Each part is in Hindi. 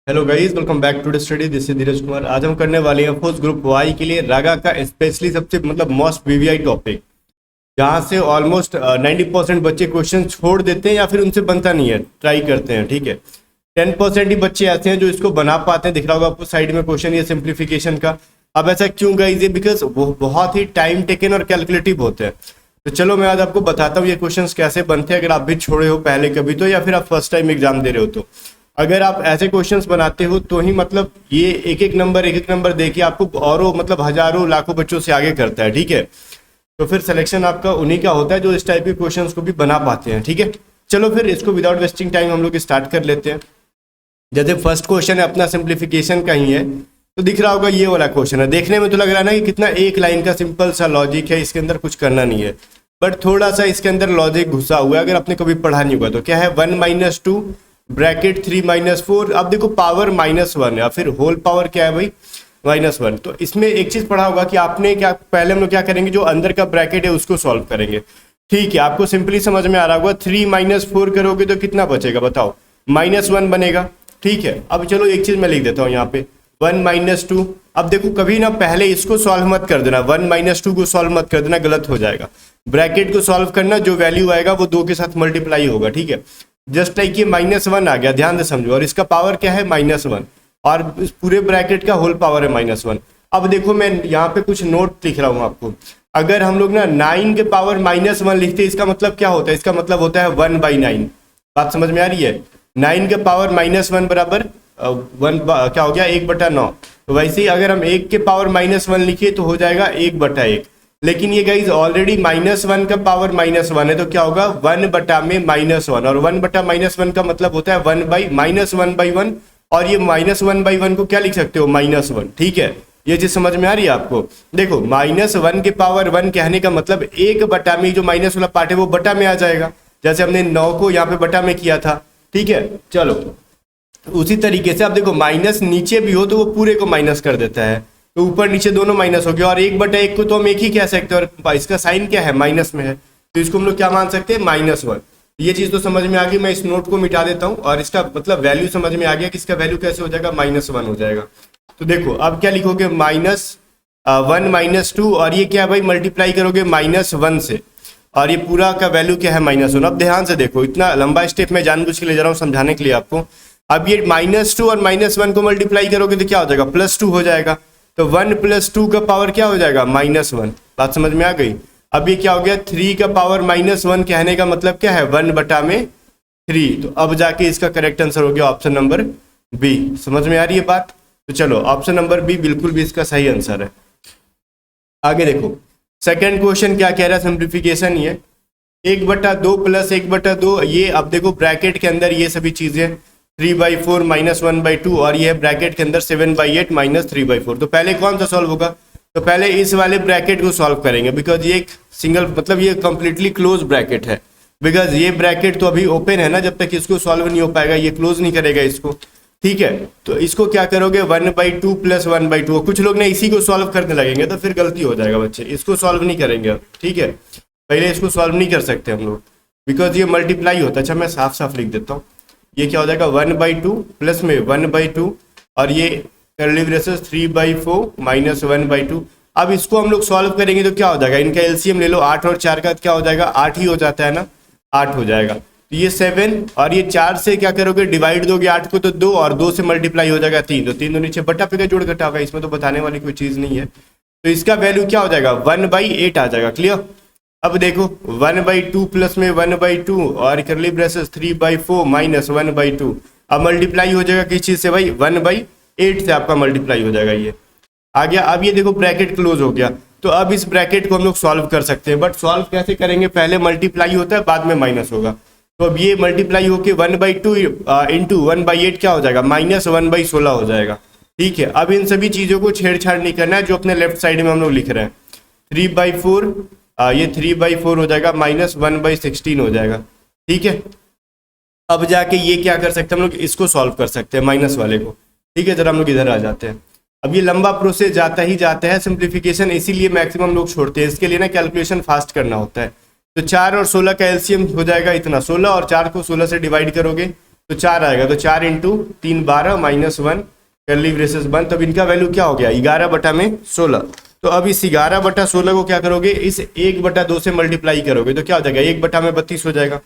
Hello guys, welcome back to the study. This is Dheeraj Kumar. आज हम करने वाले हैं फोर्स ग्रुप वाई के लिए रागा का स्पेशली सबसे मोस्ट वीवीआई टॉपिक, जहाँ से ऑलमोस्ट 90% बच्चे क्वेश्चन छोड़ देते हैं या फिर उनसे बनता नहीं है, ट्राई करते हैं। ठीक है, 10% ही बच्चे ऐसे हैं जो इसको बना पाते हैं। दिख रहा होगा आपको साइड में क्वेश्चन, ये सिंप्लीफिकेशन का। अब ऐसा क्यों गाइस? ये बिकॉज वो बहुत ही टाइम टेकन और कैलकुलेटिव होते हैं। तो चलो मैं आज आपको बताता हूँ ये क्वेश्चंस कैसे बनते हैं, अगर आप भी छोड़े हो पहले कभी तो, या फिर आप फर्स्ट टाइम एग्जाम दे रहे हो तो। अगर आप ऐसे क्वेश्चंस बनाते हो तो ही ये एक एक नंबर देखिए आपको औरों हजारों लाखों बच्चों से आगे करता है। ठीक है, तो फिर सिलेक्शन आपका उन्हीं का होता है जो इस टाइप के क्वेश्चंस को भी बना पाते हैं। ठीक है, चलो फिर इसको विदाउट वेस्टिंग टाइम हम लोग स्टार्ट कर लेते हैं। जैसे फर्स्ट क्वेश्चन है अपना सिंप्लीफिकेशन का ही है, तो दिख रहा होगा ये वाला क्वेश्चन है। देखने में तो लग रहा है ना कि कितना एक लाइन का सिंपल सा लॉजिक है, इसके अंदर कुछ करना नहीं है, बट थोड़ा सा इसके अंदर लॉजिक घुसा हुआ है। अगर आपने कभी पढ़ा नहीं होगा तो क्या है, 1 - 2 ब्रैकेट 3 - 4। अब देखो पावर -1 या फिर होल पावर क्या है भाई, -1। तो इसमें एक चीज पढ़ा होगा कि आपने क्या, पहले हम लोग क्या करेंगे, जो अंदर का ब्रैकेट है उसको सॉल्व करेंगे। ठीक है, आपको सिंपली समझ में आ रहा होगा। 3 - 4 करोगे तो कितना बचेगा बताओ, -1 बनेगा। ठीक है, अब चलो एक चीज मैं लिख देता हूँ यहाँ पे, 1 - 2। अब देखो कभी ना पहले इसको सॉल्व मत कर देना, 1 - 2 को सॉल्व मत कर देना, गलत हो जाएगा। ब्रैकेट को सॉल्व करना, जो वैल्यू आएगा वो 2 के साथ मल्टीप्लाई होगा। ठीक है, जस्ट लाइक ये -1 आ गया, ध्यान से समझो, और इसका पावर क्या है -1, और इस पूरे ब्रैकेट का होल पावर है -1। अब देखो मैं यहाँ पे कुछ नोट लिख रहा हूँ आपको। अगर हम लोग ना 9 के पावर -1 लिखते हैं, इसका मतलब क्या होता है, इसका मतलब होता है 1/9। बात समझ में आ रही है? 9 के पावर -1 बराबर क्या हो गया, 1/9। तो वैसे ही अगर हम 1 के पावर -1 लिखिए तो हो जाएगा 1/1। लेकिन ये गाइज ऑलरेडी -1 का पावर -1 है, तो क्या होगा, 1/-1, और 1/-1 का मतलब होता है 1/-1/1, और ये -1/1 को क्या लिख सकते हो, -1। ठीक है, ये चीज समझ में आ रही है आपको? देखो -1 के पावर 1 कहने का मतलब 1/, में जो माइनस वाला पार्ट है वो बटा में आ जाएगा, जैसे हमने 9 को यहाँ पे बटा में किया था। ठीक है, चलो उसी तरीके से अब देखो माइनस नीचे भी हो तो वो पूरे को माइनस कर देता है, तो ऊपर नीचे दोनों माइनस हो गया, और 1/1 को तो हम एक ही कह सकते हैं, और इसका साइन क्या है, माइनस में है, तो इसको हम लोग क्या मान सकते हैं, -1। ये चीज तो समझ में आ गई। मैं इस नोट को मिटा देता हूँ, और इसका वैल्यू समझ में आ गया कि इसका वैल्यू कैसे हो जाएगा, -1 हो जाएगा। तो देखो अब क्या लिखोगे, -1 - 2, और ये क्या भाई, मल्टीप्लाई करोगे -1 से, और ये पूरा का वैल्यू क्या है, -1। अब ध्यान से देखो, इतना लंबा स्टेप मैं जानबूझ के ले जा रहा हूँ समझाने के लिए आपको। अब ये -2 और -1 को मल्टीप्लाई करोगे तो क्या हो जाएगा, +2 हो जाएगा। तो 1 + 2 का पावर क्या हो जाएगा, -1। बात समझ में आ गई? अब ये क्या हो गया, 3 का पावर -1 कहने का मतलब क्या है, 1/3। तो अब जाके इसका करेक्ट आंसर हो गया ऑप्शन नंबर बी। समझ में आ रही है बात? तो चलो ऑप्शन नंबर बी बिल्कुल भी इसका सही आंसर है। आगे देखो सेकेंड क्वेश्चन क्या कह रहा है, सिंप्लीफिकेशन ये 1/2 + 1/2। ये अब देखो ब्रैकेट के अंदर ये सभी चीजें 3/4 -1/2, और ये है ब्रैकेट के अंदर 7/8 -3/4। तो पहले कौन सा सॉल्व होगा, तो पहले इस वाले ब्रैकेट को सॉल्व करेंगे, बिकॉज ये एक सिंगल ये कंप्लीटली क्लोज ब्रैकेट है। बिकॉज ये ब्रैकेट तो अभी ओपन है ना, जब तक इसको सॉल्व नहीं हो पाएगा ये क्लोज नहीं करेगा इसको। ठीक है, तो इसको क्या करोगे, 1/2 + 1/2। कुछ लोग ना इसी को सॉल्व करने लगेंगे तो फिर गलती हो जाएगा बच्चे, इसको सॉल्व नहीं करेंगे अब। ठीक है, पहले इसको सॉल्व नहीं कर सकते हम लोग, बिकॉज ये मल्टीप्लाई होता है। अच्छा मैं साफ साफ लिख देता हूँ, ये क्या हो जाएगा, 1/2 प्लस में 1/2, और ये कर्ली ब्रेसेस 3/4 -1/2। अब इसको हम लोग सॉल्व करेंगे तो क्या हो जाएगा, इनका एलसीएम ले लो, 8 और 4 का क्या हो जाएगा, 8 ही हो जाता है ना, 8 हो जाएगा। तो ये 7, और ये 4 से क्या करोगे, डिवाइड दोगे 8 को तो 2, और 2 से मल्टीप्लाई हो जाएगा 3, तो 3 तो नीचे बटा पे का जोड़ घटा होगा, इसमें तो बताने वाली कोई चीज नहीं है। तो इसका वैल्यू क्या हो जाएगा, 1/8 आ जाएगा। क्लियर? अब देखो 1/2 प्लस में 1/2, और करली ब्रेसेस 3/4 -1/2। अब मल्टीप्लाई हो जाएगा किस चीज से भाई, 1/8 से आपका मल्टीप्लाई हो जाएगा, ये आ गया। अब ये देखो ब्रैकेट क्लोज हो गया, तो अब इस ब्रैकेट को हम लोग सॉल्व कर सकते हैं, बट सॉल्व कैसे करेंगे, पहले मल्टीप्लाई होता है बाद में माइनस होगा। तो अब ये मल्टीप्लाई होके 1/2 इंटू 1/8 क्या हो जाएगा, -1/16 हो जाएगा। ठीक है, अब इन सभी चीजों को छेड़छाड़ नहीं करना है, जो अपने लेफ्ट साइड में हम लोग लिख रहे हैं, 3/4, ये 3/4 हो जाएगा, -1/16 हो जाएगा। ठीक है, अब जाके ये क्या कर सकते हैं हम लोग, इसको सॉल्व कर सकते हैं माइनस वाले को। ठीक है, जरा हम लोग इधर आ जाते हैं। अब ये लंबा प्रोसेस जाता ही जाता है, सिंप्लीफिकेशन इसीलिए मैक्सिमम लोग छोड़ते हैं, इसके लिए ना कैलकुलेशन फास्ट करना होता है। तो 4 और 16 का एलसीएम हो जाएगा इतना, 16, और 4 को 16 से डिवाइड करोगे तो 4 आएगा, तो 4 इंटू 3 12 माइनस 1 कर्ली ब्रेसेस बंद। तब इनका वैल्यू क्या हो गया 11 बटा में 16। तो अब इस 11 बटा 16 को क्या करोगे, इस 1 बटा 2 से मल्टीप्लाई करोगे तो क्या हो जाएगा 1 बटा में 32 हो जाएगा।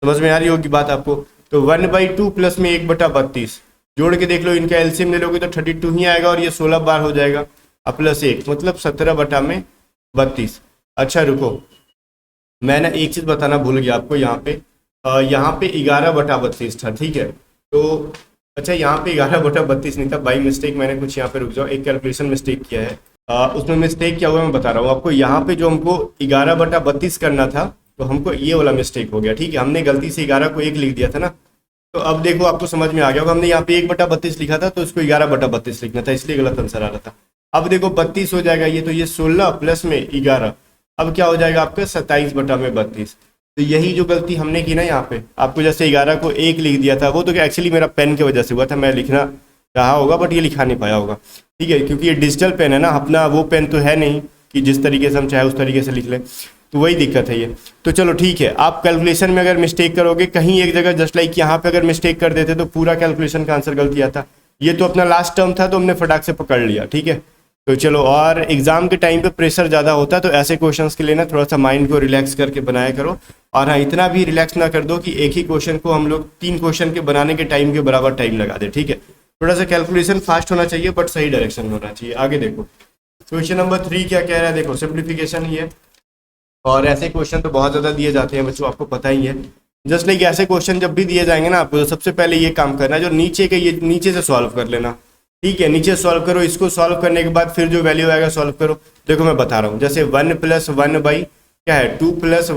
समझ में आ रही होगी बात आपको। तो 1/2 प्लस में 1 बटा 32 जोड़ के देख लो, इनका एलसीएम ले लोगे तो 32 ही आएगा और ये 16 बार हो जाएगा और प्लस 1 मतलब 17 बटा में 32। अच्छा रुको, मैं ना एक चीज़ बताना भूल गया आपको, यहाँ पे 11 बटा 32 था, ठीक है। तो अच्छा यहाँ पे 11 बटा 32 नहीं था, बाई मिस्टेक मैंने कुछ यहाँ पे रुक जाओ एक कैलकुलेशन मिस्टेक किया है। उसमें मिस्टेक क्या हुआ मैं बता रहा हूँ आपको। यहाँ पे जो हमको 11 बटा 32 करना था तो हमको ये वाला मिस्टेक हो गया, ठीक है। हमने गलती से 11 को 1 लिख दिया था ना। तो अब देखो आपको समझ में आ गया होगा, हमने यहाँ पे 1 बटा 32 लिखा था तो इसको 11 बटा 32 लिखना था, इसलिए गलत आंसर आ रहा था। अब देखो 32 हो जाएगा ये, तो ये 16 प्लस में 11 अब क्या हो जाएगा आपका 27 बटा में 32। तो यही जो गलती हमने की ना यहाँ पे, आपको जैसे 11 को 1 लिख दिया था, वो तो एक्चुअली मेरा पेन की वजह से हुआ था, मैं लिखना चाहा होगा बट ये लिखा नहीं पाया होगा, ठीक है। क्योंकि ये डिजिटल पेन है ना, अपना वो पेन तो है नहीं कि जिस तरीके से हम चाहे उस तरीके से लिख लें, तो वही दिक्कत है ये। तो चलो ठीक है, आप कैलकुलेशन में अगर मिस्टेक करोगे कहीं एक जगह, जस्ट लाइक यहाँ पे अगर मिस्टेक कर देते तो पूरा कैलकुलेशन का आंसर गलती आता। ये तो अपना लास्ट टर्म था तो हमने फटाक से पकड़ लिया, ठीक है। तो चलो, और एग्जाम के टाइम पे प्रेशर ज़्यादा होता है तो ऐसे क्वेश्चंस के लिए ना थोड़ा सा माइंड को रिलैक्स करके बनाया करो। और हाँ, इतना भी रिलैक्स ना कर दो कि एक ही क्वेश्चन को हम लोग 3 क्वेश्चन के बनाने के टाइम के बराबर टाइम लगा दे, ठीक है। थोड़ा सा कैलकुलेशन फास्ट होना चाहिए बट सही डायरेक्शन में होना चाहिए। आगे देखो क्वेश्चन नंबर 3 क्या कह रहा है, देखो सिंप्लीफिकेशन ही है और ऐसे क्वेश्चन तो बहुत ज़्यादा दिए जाते हैं बच्चों, आपको पता ही है। जस्ट लाइक ऐसे क्वेश्चन जब भी दिए जाएंगे ना आपको, तो सबसे पहले ये काम करना है, जो नीचे के ये नीचे से सॉल्व कर लेना, ठीक है। नीचे सॉल्व करो, इसको सॉल्व करने के बाद फिर जो वैल्यू आएगा सॉल्व करो। देखो मैं बता रहा हूँ, जैसे 1 + 1 बाई क्या है 2 +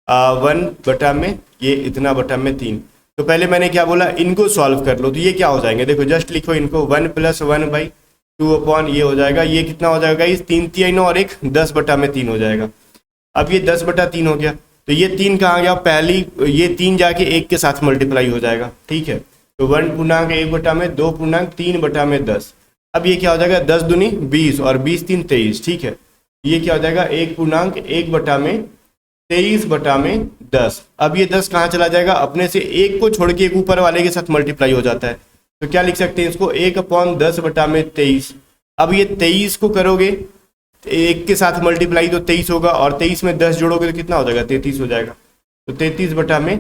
1/1 बटा में ये इतना बटा में 3। तो पहले मैंने क्या बोला, इनको सॉल्व कर लो। तो ये क्या हो जाएंगे, देखो जस्ट लिखो इनको 1 + 1/2 अपॉन ये हो जाएगा, ये कितना हो जाएगा इस 3 3 और 1 10 बटा में 3 हो जाएगा। अब ये 10 बटा 3 हो गया, तो ये 3 कहाँ गया, पहली ये 3 जाके 1 के साथ मल्टीप्लाई हो जाएगा, ठीक है। तो 1 × 1 बटा में 2 × 3 बटा में 10। अब ये क्या हो जाएगा 10 दूनी 20 और 20 3 23, ठीक है। ये क्या हो जाएगा 1 × 1 बटा में 23 बटा में 10। अब ये 10 कहाँ चला जाएगा, अपने से 1 को छोड़ के एक ऊपर वाले के साथ मल्टीप्लाई हो जाता है। तो क्या लिख सकते हैं इसको 1/10 बटा में 23। अब ये 23 को करोगे 1 के साथ मल्टीप्लाई तो 23 होगा और 23 में 10 जोड़ोगे तो कितना हो जाएगा 33 हो जाएगा। तो 33 बटा में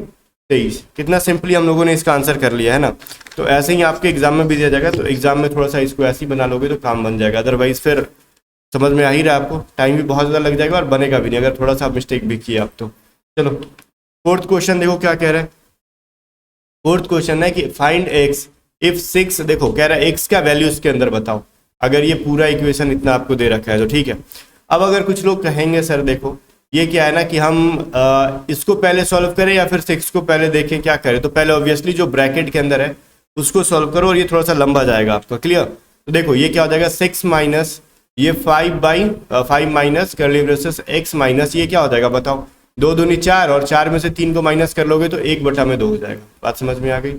23। कितना सिंपली हम लोगों ने इसका आंसर कर लिया है ना। तो ऐसे ही आपके एग्जाम में भी दिया जाएगा, तो एग्जाम में थोड़ा सा इसको ऐसे ही बना लोगे तो काम बन जाएगा। अदरवाइज फिर समझ में आ ही रहा है आपको, टाइम भी बहुत ज़्यादा लग जाएगा और बनेगा भी नहीं अगर थोड़ा सा मिस्टेक भी किया आप तो। चलो 4th क्वेश्चन देखो क्या कह रहा है। 4th क्वेश्चन है कि फाइंड x इफ 6, देखो कह रहा है x का वैल्यू इसके अंदर बताओ। अगर ये पूरा इक्वेशन इतना आपको दे रखा है तो ठीक है। अब अगर कुछ लोग कहेंगे सर देखो ये क्या है ना कि हम इसको पहले सॉल्व करें या फिर 6 को पहले देखें, क्या करें। तो पहले ऑब्वियसली जो ब्रैकेट के अंदर है उसको सॉल्व करो और ये थोड़ा सा लंबा जाएगा आपका, क्लियर। तो देखो ये क्या हो जाएगा 6 माइनस ये 5/5 minus curly braces x minus ये क्या हो जाएगा बताओ 2 दूनी 4 और 4 में से 3 को माइनस कर लोगे तो 1 बटा में 2 हो जाएगा। बात समझ में आ गई।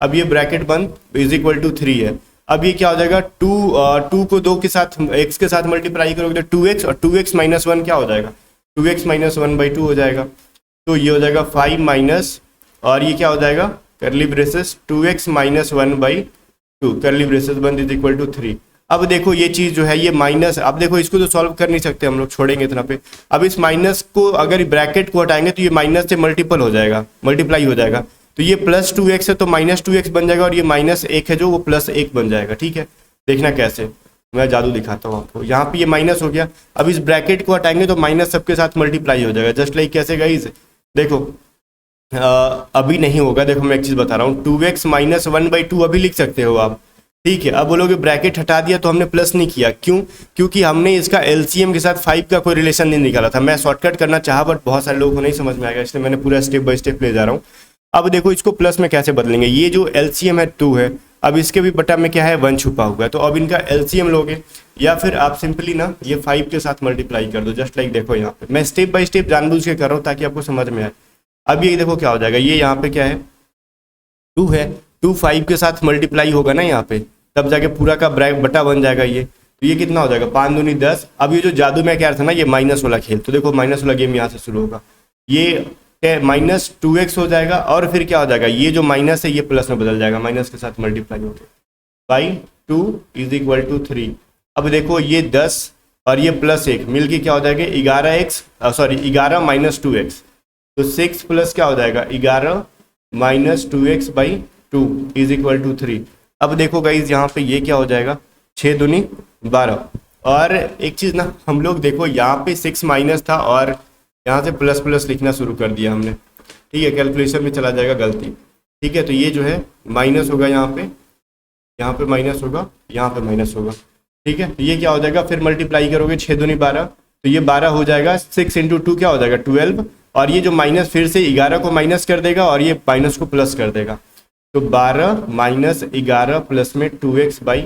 अब ये ब्रैकेट बंद = 3 है। अब ये क्या हो जाएगा 2 को 2 के साथ x के साथ मल्टीप्लाई करोगे तो 2x और 2x - 1 क्या हो जाएगा 2x - 1/2 हो जाएगा। तो ये हो जाएगा 5 माइनस और ये क्या हो जाएगा curly braces 2x - 1/2 curly braces बंद = 3। अब देखो ये चीज़ जो है ये माइनस, अब देखो इसको तो सॉल्व कर नहीं सकते हम लोग, छोड़ेंगे इतना पे। अब इस माइनस को अगर ब्रैकेट को हटाएंगे तो ये माइनस से मल्टीपल हो जाएगा, मल्टीप्लाई हो जाएगा। तो ये +2x है तो -2x बन जाएगा और ये -1 है जो वो +1 बन जाएगा, ठीक है। देखना कैसे, मैं जादू दिखाता हूँ आपको। यहाँ पे ये माइनस हो गया, अब इस ब्रैकेट को हटाएंगे तो माइनस सबके साथ मल्टीप्लाई हो जाएगा। जस्ट लाइक कैसे गाइस, देखो अभी नहीं होगा। देखो मैं एक चीज़ बता रहा हूँ 2x - 1/2 अभी लिख सकते हो आप, ठीक है। अब बोलोगे ब्रैकेट हटा दिया तो हमने प्लस नहीं किया, क्यों? क्योंकि हमने इसका एलसीएम के साथ 5 का कोई रिलेशन नहीं निकाला था। मैं शॉर्टकट करना चाहा बट बहुत सारे लोगों को नहीं समझ में आएगा, इसलिए मैंने पूरा स्टेप बाय स्टेप ले जा रहा हूँ। अब देखो इसको प्लस में कैसे बदलेंगे, ये जो एलसीएम है 2 है, अब इसके भी बटा में क्या है 1 छुपा हुआ है। तो अब इनका एलसीएम लोगे या फिर आप सिंपली ना ये 5 के साथ मल्टीप्लाई कर दो। जस्ट लाइक देखो यहाँ पे मैं स्टेप बाय स्टेप जानबूझ के कर रहा हूँ ताकि आपको समझ में आए। अब ये देखो क्या हो जाएगा, ये यहाँ पे क्या है 2 है, 2 5 के साथ मल्टीप्लाई होगा ना यहाँ पे, तब जाके पूरा का बटा बन जाएगा ये। तो ये कितना हो जाएगा 5 दूनी 10। अब ये जो जादू मैं कह रहा था ना ये माइनस वाला खेल, तो देखो माइनस वाला गेम यहाँ से शुरू होगा। ये -2x हो जाएगा और फिर क्या हो जाएगा, ये जो माइनस है ये प्लस में बदल जाएगा, माइनस के साथ मल्टीप्लाई होकर बाई 2 = 3। अब देखो ये 10 और ये +1 मिलके क्या हो जाएगा 11x, सॉरी 11 - 2x, तो 6 प्लस क्या हो जाएगा 11 - 2x बाई 2 = 3। अब देखो गाइज यहाँ पे ये क्या हो जाएगा 6 दूनी 12। और एक चीज़ ना, हम लोग देखो यहाँ पे 6 माइनस था और यहाँ से प्लस प्लस लिखना शुरू कर दिया हमने, ठीक है, कैलकुलेशन में चला जाएगा गलती, ठीक है। तो ये जो है माइनस होगा यहाँ पे माइनस होगा, यहाँ पे माइनस होगा, ठीक है। तो ये क्या हो जाएगा, फिर मल्टीप्लाई करोगे 6 दूनी 12, तो ये 12 हो जाएगा, 6 × 2 क्या हो जाएगा 12, और ये जो माइनस फिर से 11 को माइनस कर देगा और ये माइनस को प्लस कर देगा, तो 12 - 11 प्लस में 2x बाई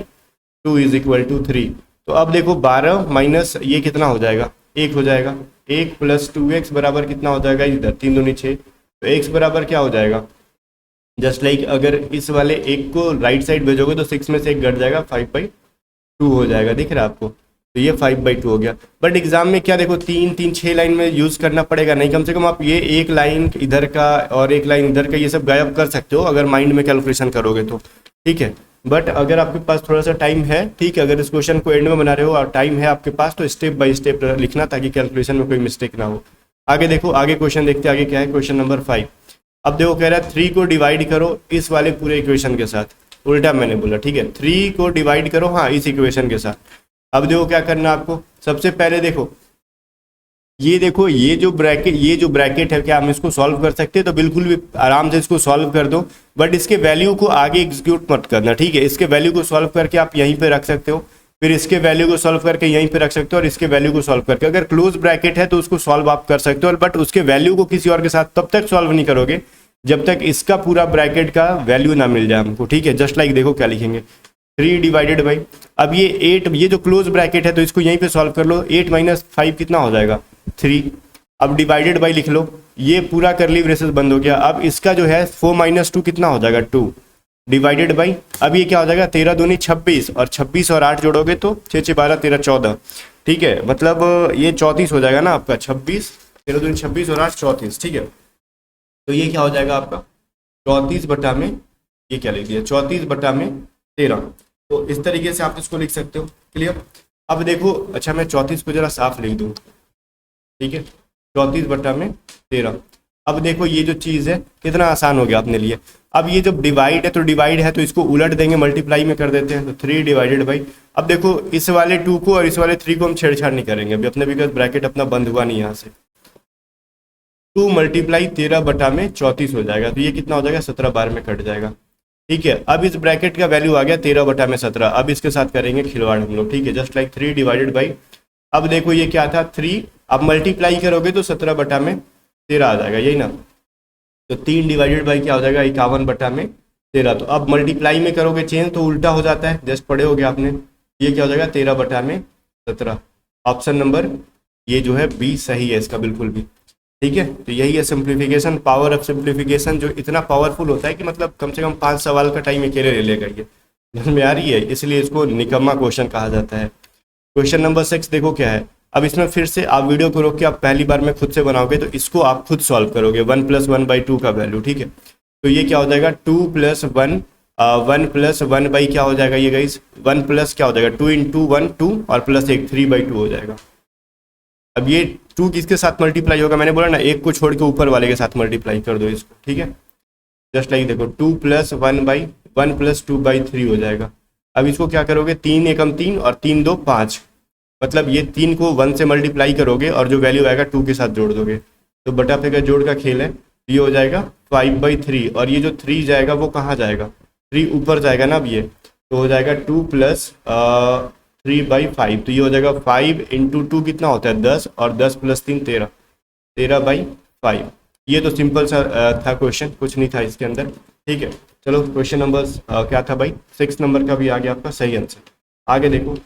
2 = 3। तो अब देखो 12 माइनस ये कितना हो जाएगा 1 हो जाएगा, 1 + 2x बराबर कितना हो जाएगा इधर 3 दूनी 6, तो x बराबर क्या हो जाएगा, जस्ट लाइक अगर इस वाले 1 को राइट साइड भेजोगे तो 6 में से 1 घट जाएगा, 5/2 हो जाएगा, दिख रहा है आपको, तो ये 5/2 हो गया। बट एग्जाम में क्या देखो 3 3 6 लाइन में यूज़ करना पड़ेगा नहीं, कम से कम आप ये एक लाइन इधर का और एक लाइन इधर का ये सब गायब कर सकते हो अगर माइंड में कैलकुलेशन करोगे तो, ठीक है। बट अगर आपके पास थोड़ा सा टाइम है, ठीक है, अगर इस क्वेश्चन को एंड में बना रहे हो और टाइम है आपके पास, तो स्टेप बाय स्टेप लिखना ताकि कैलकुलेशन में कोई मिस्टेक ना हो। आगे देखो, आगे क्वेश्चन देखते हैं, आगे क्या है, क्वेश्चन नंबर 5। अब देखो कह रहा है 3 को डिवाइड करो इस वाले पूरे इक्वेशन के साथ, उल्टा मैंने बोला, ठीक है, 3 को डिवाइड करो हाँ इस इक्वेशन के साथ। अब देखो क्या करना आपको, सबसे पहले देखो ये जो ब्रैकेट है, क्या हम इसको सॉल्व कर सकते हैं, तो बिल्कुल भी आराम से इसको सॉल्व कर दो, बट इसके वैल्यू को आगे एग्जीक्यूट मत करना, ठीक है। इसके वैल्यू को सॉल्व करके आप यहीं पे रख सकते हो, फिर इसके वैल्यू को सॉल्व करके यहीं पे रख सकते हो, और इसके वैल्यू को सॉल्व करके, अगर क्लोज ब्रैकेट है तो उसको सॉल्व आप कर सकते हो, बट उसके वैल्यू को किसी और के साथ तब तक सॉल्व नहीं करोगे जब तक इसका पूरा ब्रैकेट का वैल्यू ना मिल जाए हमको, ठीक है। जस्ट लाइक देखो क्या लिखेंगे, 3 डिवाइडेड बाई, अब ये 8, ये जो क्लोज ब्रैकेट है तो इसको यहीं पे सॉल्व कर लो, 8 - 5 कितना हो जाएगा 3, अब डिवाइडेड बाई लिख लो, ये पूरा करली ब्रेसेस बंद हो गया। अब इसका जो है 4 - 2 कितना हो जाएगा 2, डिवाइडेड बाई, अब ये क्या हो जाएगा 13 दूनी 26, और 26 और 8 जोड़ोगे तो 6 6 12 13 14, ठीक है, मतलब ये 34 हो जाएगा ना आपका, 26 13 दूनी 26 और 8 34, ठीक है। तो ये क्या हो जाएगा आपका 34 बटा में, ये क्या लिख दिया 34 बटा में 13, तो इस तरीके से आप इसको लिख सकते हो, क्लियर। अब देखो, अच्छा मैं 34 को जरा साफ लिख दूँ, ठीक है, 34 बटा में 13। अब देखो ये जो चीज़ है कितना आसान हो गया अपने लिए। अब ये जब डिवाइड है तो डिवाइड है तो इसको उलट देंगे, मल्टीप्लाई में कर देते हैं, तो 3 डिवाइडेड बाई, अब देखो इस वाले 2 को और इस वाले 3 को हम छेड़छाड़ नहीं करेंगे अभी अपने, बिकॉज ब्रैकेट अपना बंद हुआ नहीं यहाँ से। 2 × 13 बटा में 34 हो जाएगा, तो ये कितना हो जाएगा 17 बार में कट जाएगा, ठीक है। अब इस ब्रैकेट का वैल्यू आ गया 13 बटा में 17, अब इसके साथ करेंगे खिलवाड़ हम लोग, ठीक है, जस्ट लाइक 3 डिवाइडेड बाई, अब देखो ये क्या था 3, अब मल्टीप्लाई करोगे तो 17 बटा में 13 आ जाएगा, यही ना, तो 3 डिवाइडेड बाई क्या हो जाएगा 51 बटा में 13, तो अब मल्टीप्लाई में करोगे चेंज तो उल्टा हो जाता है, जस्ट पढ़े हो गया आपने, ये क्या हो जाएगा 13 बटा में 17, ऑप्शन नंबर ये जो है बी सही है इसका बिल्कुल भी, ठीक है। तो यही है सिंप्लीफिकेशन, पावर ऑफ सिंप्लीफिकेशन, जो इतना पावरफुल होता है कि मतलब कम से कम 5 सवाल का टाइम अकेले ले लेगा, ये समझ में आ रही है, इसलिए इसको निकम्मा क्वेश्चन कहा जाता है। क्वेश्चन नंबर 6 देखो क्या है, अब इसमें फिर से आप वीडियो को रोक के आप पहली बार में खुद से बनाओगे तो इसको आप खुद सॉल्व करोगे, 1 + 1/2 का वैल्यू, ठीक है। तो ये क्या हो जाएगा 2 + 1 1 + 1 क्या हो जाएगा ये गाइस, 1 प्लस क्या हो जाएगा 2 × 1 2 और प्लस 1 3/2 हो जाएगा। अब ये 2 किसके साथ मल्टीप्लाई होगा, मैंने बोला ना 1 को छोड़ के ऊपर वाले के साथ मल्टीप्लाई कर दो इसको, ठीक है, जस्ट लाइक देखो 2 + 1 + 2/3 हो जाएगा। अब इसको क्या करोगे 3 × 3 और 3 2 5, मतलब ये 3 को 1 से मल्टीप्लाई करोगे और जो वैल्यू आएगा 2 के साथ जोड़ दोगे, तो बटा पे का जोड़ का खेल है, ये हो जाएगा 5/3, और ये जो 3 जाएगा वो कहाँ जाएगा 3 ऊपर जाएगा ना, अब ये तो हो जाएगा 2 + 3/5, तो ये हो जाएगा 5 × 2 कितना होता है 10, और 10 + 3 13, 13/5। ये तो सिंपल सा था क्वेश्चन, कुछ नहीं था इसके अंदर, ठीक है। चलो क्वेश्चन नंबर क्या था भाई 6 नंबर का भी आ गया आपका सही आंसर। आगे देखो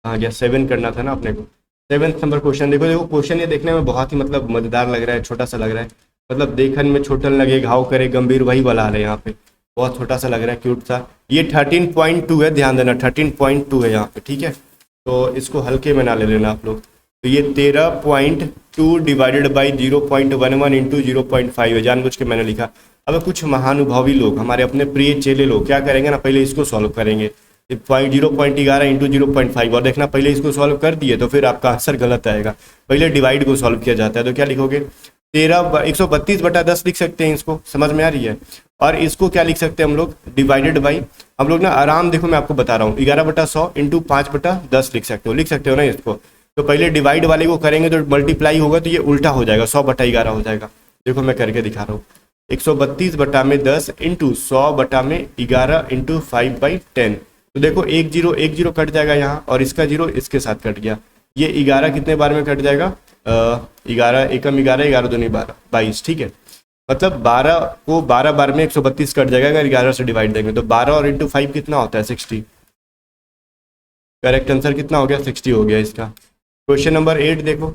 आ गया 7 करना था ना अपने को, 7 नंबर क्वेश्चन देखो क्वेश्चन ये देखने में बहुत ही मतलब मजेदार लग रहा है, छोटा सा लग रहा है, मतलब देखन में छोटन लगे घाव करे गंभीर, वही वाला हाल है यहाँ पे, बहुत छोटा सा लग रहा है, क्यूट सा। ये 13.2 है, ध्यान देना 13.2 है यहाँ पे, ठीक है, तो इसको हल्के में ना ले लेना आप लोग, तो ये 13.2 डिवाइडेड बाई 0.11 इंटू 0.5 है, जानबूझ के मैंने लिखा। अब कुछ महानुभावी लोग, हमारे अपने प्रिय चेले लोग क्या करेंगे ना, पहले इसको सॉल्व करेंगे 0.11 इंटू 0.5, और देखना पहले इसको सॉल्व कर दिए तो फिर आपका आंसर गलत आएगा। पहले डिवाइड को सॉल्व किया जाता है, तो क्या लिखोगे 132/10 लिख सकते हैं, इसको समझ में आ रही है। और इसको क्या लिख सकते हैं हम लोग, डिवाइडेड बाई, हम लोग ना आराम, देखो मैं आपको बता रहा हूँ, 11/100 इंटू 5/10 लिख सकते हो ना इसको। तो पहले डिवाइड वाले को करेंगे तो मल्टीप्लाई होगा, तो ये उल्टा हो जाएगा, 100/11 हो जाएगा। देखो मैं करके दिखा रहा हूँ, 132/10 इंटू 100/11 इंटू 5/10। तो देखो एक जीरो कट जाएगा यहाँ, और इसका जीरो इसके साथ कट गया। ये 11 कितने बार में कट जाएगा, 11 एकम 11, 11 दूनी 12, 22, ठीक है। मतलब 12 को 12 बार में 132 कट जाएगा अगर 11 से डिवाइड देंगे, तो 12 और इंटू 5 कितना होता है, 60। करेक्ट आंसर कितना हो गया, 60 हो गया इसका। क्वेश्चन नंबर 8 देखो,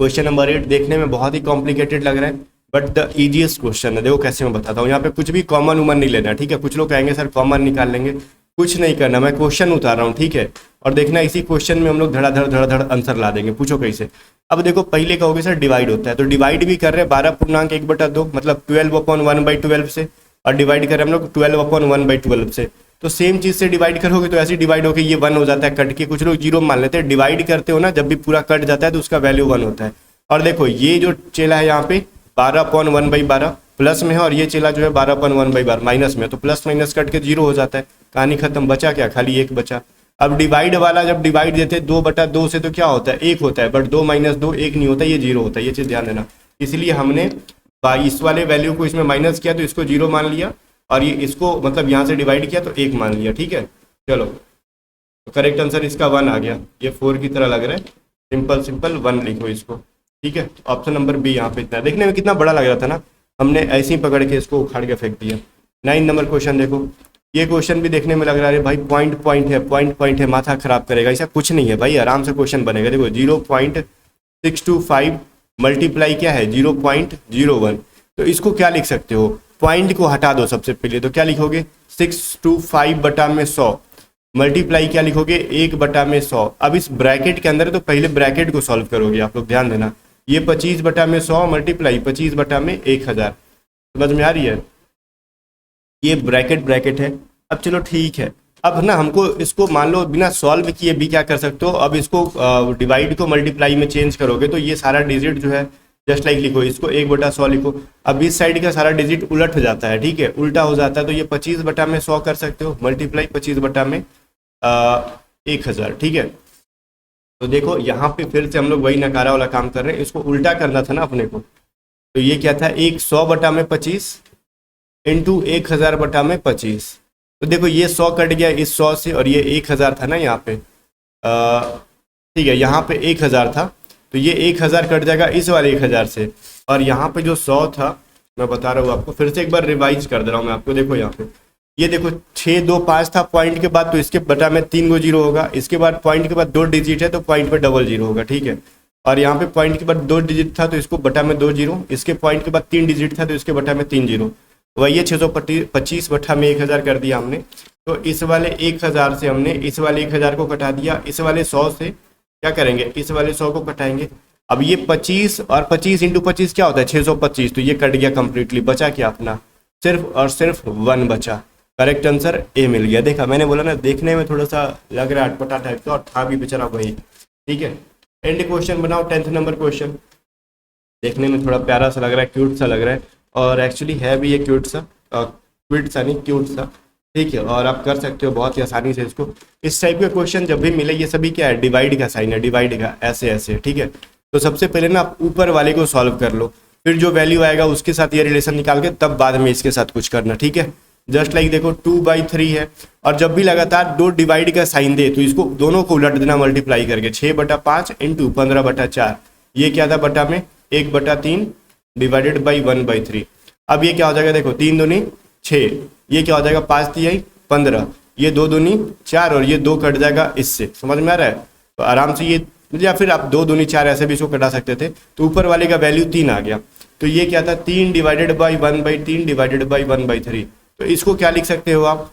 क्वेश्चन नंबर 8 देखने में बहुत ही कॉम्प्लिकेटेड लग रहा है, बट द इजीएस्ट क्वेश्चन है। देखो कैसे मैं बताता हूँ, यहाँ पे कुछ भी कॉमन उमन नहीं लेना, ठीक है। कुछ लोग कहेंगे सर कॉमन निकाल लेंगे, कुछ नहीं करना, मैं क्वेश्चन उतार रहा हूँ, ठीक है। और देखना इसी क्वेश्चन में हम लोग धड़ाधड़ आंसर ला देंगे। पूछो कैसे। अब देखो पहले कहोगे सर डिवाइड होता है, तो डिवाइड भी कर रहे हैं 12.1/2, मतलब 12/1/12 से, और डिवाइड कर रहे हैं हम लोग 12/1/12 से। तो सेम चीज से डिवाइड करोगे तो ऐसे डिवाइड होकर ये 1 हो जाता है कट के। कुछ लोग 0 मान लेते हैं, डिवाइड करते हो ना जब भी पूरा कट जाता है तो उसका वैल्यू 1 होता है। और देखो ये जो चेला है यहाँ पे 12/1/12 प्लस में है, और ये चेला जो है 12/1/12 माइनस में है, तो प्लस माइनस कट के 0 हो जाता है, कहानी खत्म। बचा क्या, खाली 1 बचा। अब डिवाइड वाला जब डिवाइड देते हैं 2/2 से, तो क्या होता है 1 होता है, बट 2 - 2 1 नहीं होता, ये 0 होता है, ये चीज ध्यान देना। इसलिए हमने इस वाले वैल्यू को इसमें माइनस किया तो इसको 0 मान लिया, और ये इसको मतलब यहाँ से डिवाइड किया तो 1 मान लिया, ठीक है। चलो तो करेक्ट आंसर इसका 1 आ गया। ये 4 की तरह लग रहा है, सिंपल 1 लिखो इसको, ठीक है। ऑप्शन नंबर बी यहाँ पे इतना, देखने में कितना बड़ा लग रहा था ना, हमने ऐसे ही पकड़ के इसको उखाड़ के फेंक दिया। 9 नंबर क्वेश्चन देखो, ये क्वेश्चन भी देखने में लग रहा है भाई पॉइंट है, माथा खराब करेगा, ऐसा कुछ नहीं है भाई, आराम से क्वेश्चन बनेगा। देखो 0.625 मल्टीप्लाई क्या है 0.01, तो इसको क्या लिख सकते हो, पॉइंट को हटा दो सबसे पहले, तो क्या लिखोगे 625/100 मल्टीप्लाई क्या लिखोगे 1/100। अब इस ब्रैकेट के अंदर है तो पहले ब्रैकेट को सॉल्व करोगे आप लोग, ध्यान देना। ये 25/100 मल्टीप्लाई 25/1000, समझ में आ रही है। ये ब्रैकेट है। अब चलो ठीक है, अब ना हमको इसको मान लो बिना सॉल्व किए भी क्या कर सकते हो, अब इसको डिवाइड को मल्टीप्लाई में चेंज करोगे तो ये सारा डिजिट जो है जस्ट लाइक लिखो, इसको 1/100 लिखो। अब इस साइड का सारा डिजिट उलट हो जाता है, ठीक है, उल्टा हो जाता है, तो ये 25/100 कर सकते हो मल्टीप्लाई 25/1000, ठीक है। तो देखो यहाँ पे फिर से हम लोग वही नकारा वाला काम कर रहे हैं, इसको उल्टा करना था ना अपने को। तो ये क्या था, 100/25 इंटू 1000/25। तो देखो ये 100 कट गया इस 100 से, और ये 1000 था ना यहाँ पे, ठीक है, यहाँ पे 1000 था, तो ये 1000 कट जाएगा इस वाले 1000 से, और यहाँ पे जो 100 था, मैं बता रहा हूँ आपको, फिर से एक बार रिवाइज कर दे रहा हूँ मैं आपको। देखो यहाँ पे ये देखो 625 था पॉइंट के बाद, तो इसके बटा में 3 गो 0 होगा, इसके बाद पॉइंट के बाद 2 डिजिट है तो पॉइंट पे डबल 0 होगा, ठीक है। और यहाँ पे पॉइंट के बाद 2 डिजिट था तो इसको बटा में 2 0, इसके पॉइंट के बाद 3 डिजिट था तो इसके बटा में 3 0, वही है 625 बटा में 1000 कर दिया हमने। तो इस वाले 1000 से हमने इस वाले 1000 को कटा दिया, इस वाले 100 से क्या करेंगे, इस वाले 100 को कटाएंगे। अब ये 25 और 25 इंटू 25 क्या होता है 625, तो ये कट गया कंप्लीटली, बचा क्या अपना सिर्फ और सिर्फ 1 बचा। करेक्ट आंसर ए मिल गया। देखा मैंने बोला ना, देखने में थोड़ा सा लग रहा है अटपटा टाइप का, और था भी बेचारा वही, ठीक है। एंड क्वेश्चन बनाओ 10th नंबर क्वेश्चन, देखने में थोड़ा प्यारा सा लग रहा है, क्यूट सा लग रहा है, और एक्चुअली है भी ये क्यूट सा, क्यूट सा नहीं क्यूट सा, ठीक है। और आप कर सकते हो बहुत ही आसानी से इसको। इस टाइप के क्वेश्चन जब भी मिले, ये सभी क्या है, डिवाइड का साइन है, डिवाइड का ऐसे ऐसे, ठीक है। तो सबसे पहले ना आप ऊपर वाले को सॉल्व कर लो, फिर जो वैल्यू आएगा उसके साथ ये रिलेशन निकाल के तब बाद में इसके साथ कुछ करना, ठीक है। जस्ट लाइक देखो 2/3 है, और जब भी लगातार 2 डिवाइड का साइन दे तो इसको दोनों को उलट देना मल्टीप्लाई करके, 6/5 इंटू 15/4, ये क्या था बटा में 1/3 डिवाइडेड बाई 1/3। अब ये क्या हो जाएगा, देखो 3 दूनी 6, ये क्या हो जाएगा 5 तिहाई 15, ये 2 दूनी 4, और ये 2 कट जाएगा इससे, समझ में आ रहा है। तो आराम से ये, या फिर आप 2 दूनी 4 ऐसे भी इसको कटा सकते थे। तो ऊपर वाले का वैल्यू 3 आ गया, तो ये क्या था 3 डिवाइडेड बाई 1/3 डिवाइडेड बाई 1/3। तो इसको क्या लिख सकते हो आप,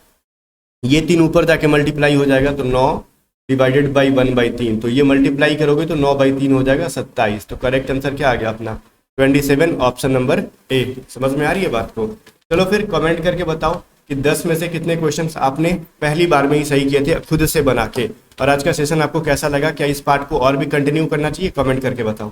ये 3 ऊपर जाके मल्टीप्लाई हो जाएगा, तो 9 डिवाइडेड बाई 1/3, तो ये मल्टीप्लाई करोगे तो 9/3 हो जाएगा 27। तो करेक्ट आंसर क्या आ गया अपना 27, ऑप्शन नंबर ए। समझ में आ रही है बात को? चलो फिर कमेंट करके बताओ कि 10 में से कितने क्वेश्चंस आपने पहली बार में ही सही किए थे खुद से बना के। और आज का सेशन आपको कैसा लगा? क्या इस पार्ट को और भी कंटिन्यू करना चाहिए? कमेंट करके बताओ।